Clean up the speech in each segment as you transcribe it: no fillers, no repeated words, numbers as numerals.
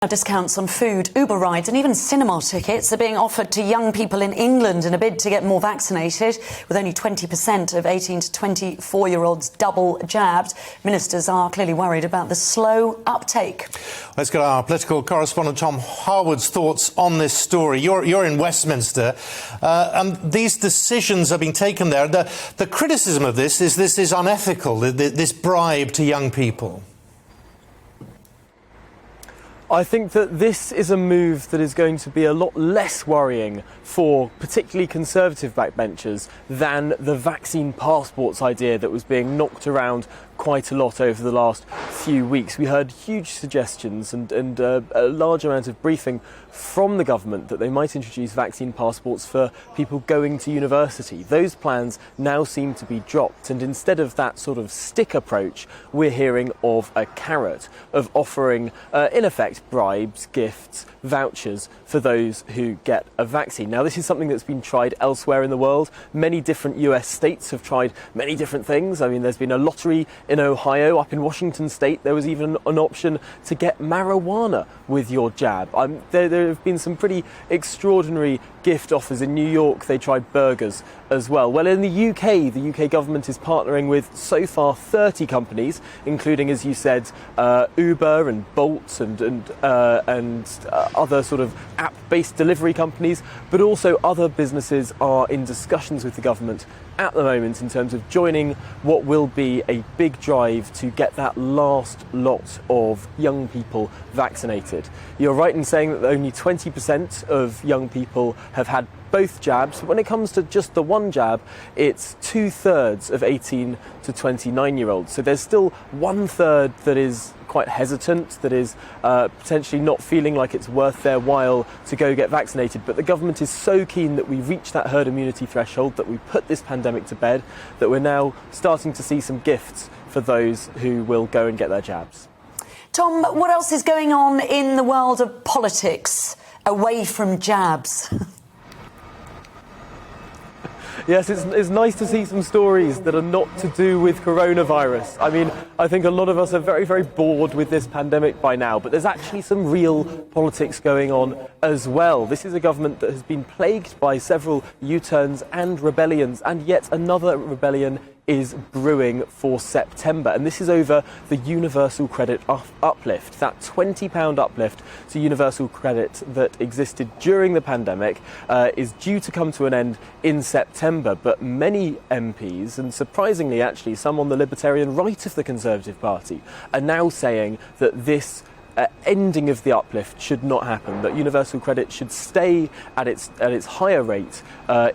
Discounts on food, Uber rides and even cinema tickets are being offered to young people in England in a bid to get more vaccinated. With only 20% of 18 to 24-year-olds double jabbed, ministers are clearly worried about the slow uptake. Let's get our political correspondent Tom Harwood's thoughts on this story. You're in Westminster, and these decisions are being taken there. The criticism of this is unethical, this bribe to young people. I think that this is a move that is going to be a lot less worrying for particularly Conservative backbenchers than the vaccine passports idea that was being knocked around quite a lot over the last few weeks. We heard huge suggestions and a large amount of briefing from the government that they might introduce vaccine passports for people going to university. Those plans now seem to be dropped, and instead of that sort of stick approach, we're hearing of a carrot, of offering, in effect, bribes, gifts, vouchers for those who get a vaccine. Now, this is something that's been tried elsewhere in the world. Many different US states have tried many different things. I mean, there's been a lottery in Ohio. Up in Washington state, there was even an option to get marijuana with your jab. There have been some pretty extraordinary gift offers. In New York, they tried burgers as well. Well, in the UK government is partnering with so far 30 companies, including, as you said, Uber and Bolt and other sort of app-based delivery companies, but also other businesses are in discussions with the government at the moment in terms of joining what will be a big drive to get that last lot of young people vaccinated. You're right in saying that only 20% of young people have had both jabs. When it comes to just the one jab, it's 2/3 of 18 to 29-year-olds. So there's still 1/3 that is quite hesitant, that is potentially not feeling like it's worth their while to go get vaccinated. But the government is so keen that we reach that herd immunity threshold, that we put this pandemic to bed, that we're now starting to see some gifts for those who will go and get their jabs. Tom, what else is going on in the world of politics away from jabs? Yes, it's nice to see some stories that are not to do with coronavirus. I mean, I think a lot of us are very, very bored with this pandemic by now, but there's actually some real politics going on as well. This is a government that has been plagued by several U-turns and rebellions, and yet another rebellion is brewing for September, and this is over the universal credit uplift, that £20 uplift to universal credit that existed during the pandemic is due to come to an end in September. But many MPs, and surprisingly actually some on the libertarian right of the Conservative Party, are now saying that this ending of the uplift should not happen, that universal credit should stay at its higher rate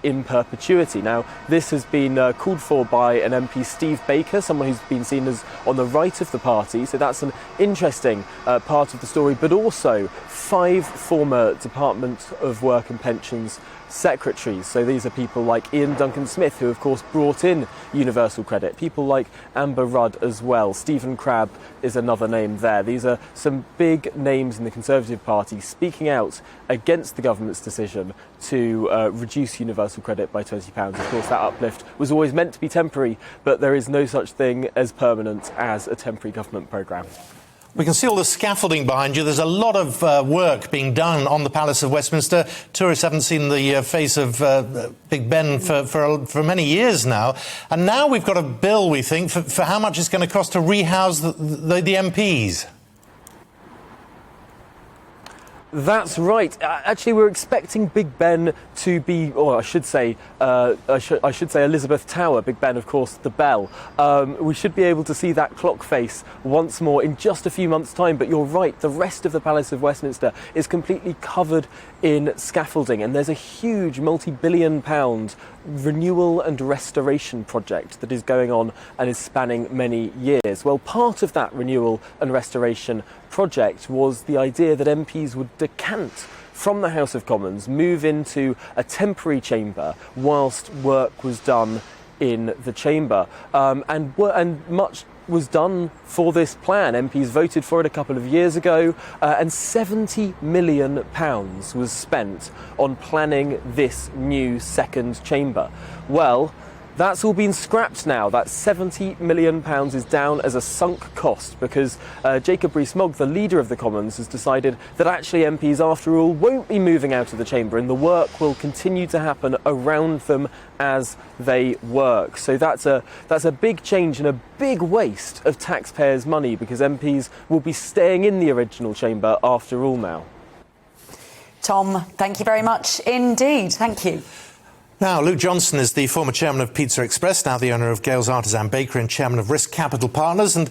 in perpetuity. Now, this has been called for by an MP, Steve Baker, someone who's been seen as on the right of the party, so that's an interesting part of the story, but also 5 former Department of Work and Pensions secretaries. So these are people like Ian Duncan Smith, who of course brought in universal credit, people like Amber Rudd as well. Stephen Crabb is another name there. These are some big names in the Conservative Party speaking out against the government's decision to reduce universal credit by £20. Of course, that uplift was always meant to be temporary, but there is no such thing as permanent as a temporary government programme. We can see all the scaffolding behind you. There's a lot of work being done on the Palace of Westminster. Tourists haven't seen the face of Big Ben for many years now. And now we've got a bill, we think, for how much it's going to cost to rehouse the MPs. That's right. Actually, we're expecting Big Ben to be, or I should say Elizabeth Tower. Big Ben, of course, the bell. We should be able to see that clock face once more in just a few months' time. But you're right, the rest of the Palace of Westminster is completely covered in scaffolding, and there's a huge multi-billion-pound renewal and restoration project that is going on and is spanning many years. Well, part of that renewal and restoration project was the idea that MPs would decant from the House of Commons, move into a temporary chamber whilst work was done in the chamber, and much was done for this plan. MPs voted for it a couple of years ago, and £70 million was spent on planning this new second chamber. Well, That's all been scrapped now. That £70 million is down as a sunk cost because Jacob Rees-Mogg, the leader of the Commons, has decided that actually MPs, after all, won't be moving out of the chamber and the work will continue to happen around them as they work. So that's a big change and a big waste of taxpayers' money because MPs will be staying in the original chamber after all now. Tom, thank you very much indeed. Thank you. Now, Luke Johnson is the former chairman of Pizza Express, now the owner of Gales Artisan Bakery and chairman of Risk Capital Partners. And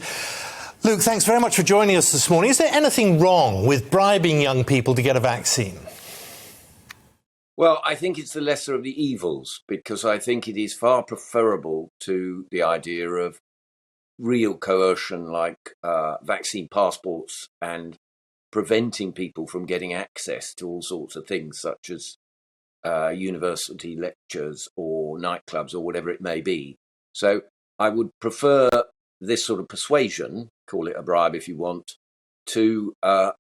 Luke, thanks very much for joining us this morning. Is there anything wrong with bribing young people to get a vaccine? Well, I think it's the lesser of the evils, because I think it is far preferable to the idea of real coercion like vaccine passports and preventing people from getting access to all sorts of things such as university lectures or nightclubs or whatever it may be. So I would prefer this sort of persuasion, call it a bribe if you want, to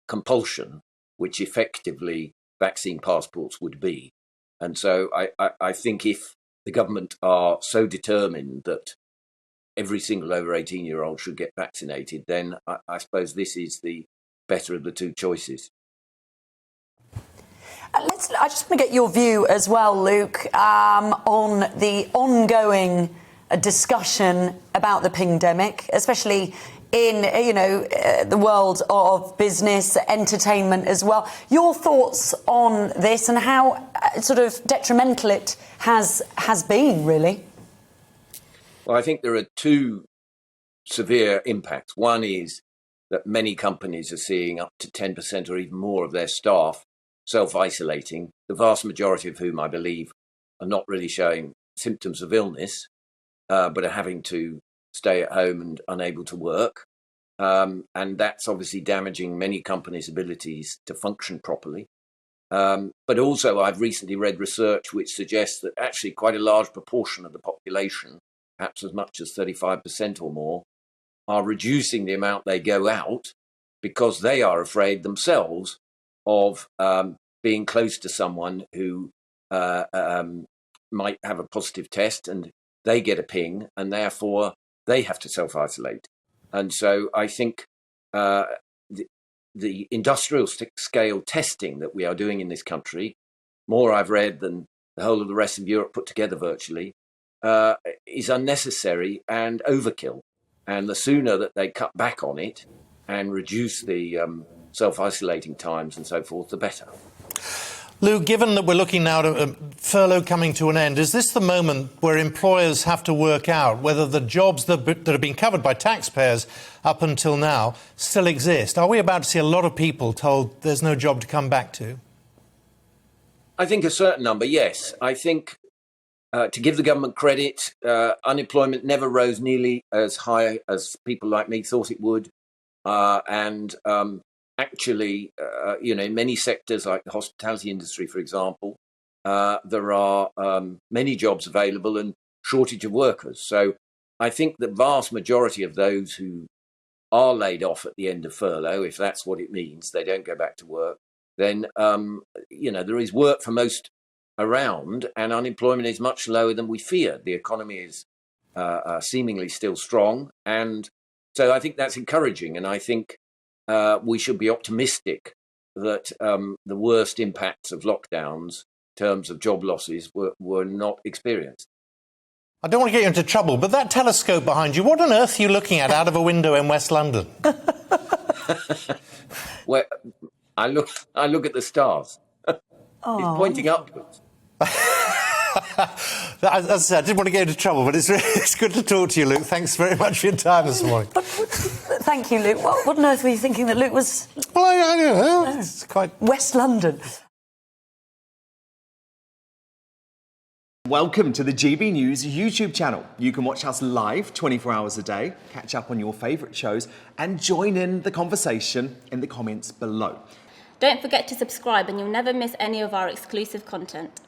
compulsion, which effectively vaccine passports would be. And so I think if the government are so determined that every single over 18-year-old should get vaccinated, then I suppose this is the better of the two choices. I just want to get your view as well, Luke, on the ongoing discussion about the pingdemic, especially in, the world of business, entertainment as well. Your thoughts on this and how sort of detrimental it has been, really? Well, I think there are two severe impacts. One is that many companies are seeing up to 10% or even more of their staff self-isolating, the vast majority of whom I believe are not really showing symptoms of illness, but are having to stay at home and unable to work. And that's obviously damaging many companies' abilities to function properly. But also I've recently read research which suggests that actually quite a large proportion of the population, perhaps as much as 35% or more, are reducing the amount they go out because they are afraid themselves of being close to someone who might have a positive test and they get a ping and therefore they have to self-isolate. And so I think the industrial scale testing that we are doing in this country, more I've read than the whole of the rest of Europe put together virtually, is unnecessary and overkill. And the sooner that they cut back on it and reduce the self-isolating times and so forth, the better. Lou, given that we're looking now at furlough coming to an end, is this the moment where employers have to work out whether the jobs that have been covered by taxpayers up until now still exist? Are we about to see a lot of people told there's no job to come back to? I think a certain number, yes. I think, to give the government credit, unemployment never rose nearly as high as people like me thought it would. Actually, in many sectors like the hospitality industry, for example, there are many jobs available and shortage of workers. So I think the vast majority of those who are laid off at the end of furlough, if that's what it means, they don't go back to work, then, there is work for most around and unemployment is much lower than we feared. The economy is seemingly still strong. And so I think that's encouraging. And I think we should be optimistic that the worst impacts of lockdowns in terms of job losses were not experienced. I don't want to get you into trouble, but that telescope behind you, what on earth are you looking at out of a window in West London? Well, I look at the stars. It's pointing upwards. As I said, I didn't want to get into trouble, but it's good to talk to you, Luke. Thanks very much for your time this morning. Thank you, Luke. What on earth were you thinking that Luke was? Well, I don't know. It's quite... West London. Welcome to the GB News YouTube channel. You can watch us live 24 hours a day, catch up on your favourite shows and join in the conversation in the comments below. Don't forget to subscribe and you'll never miss any of our exclusive content.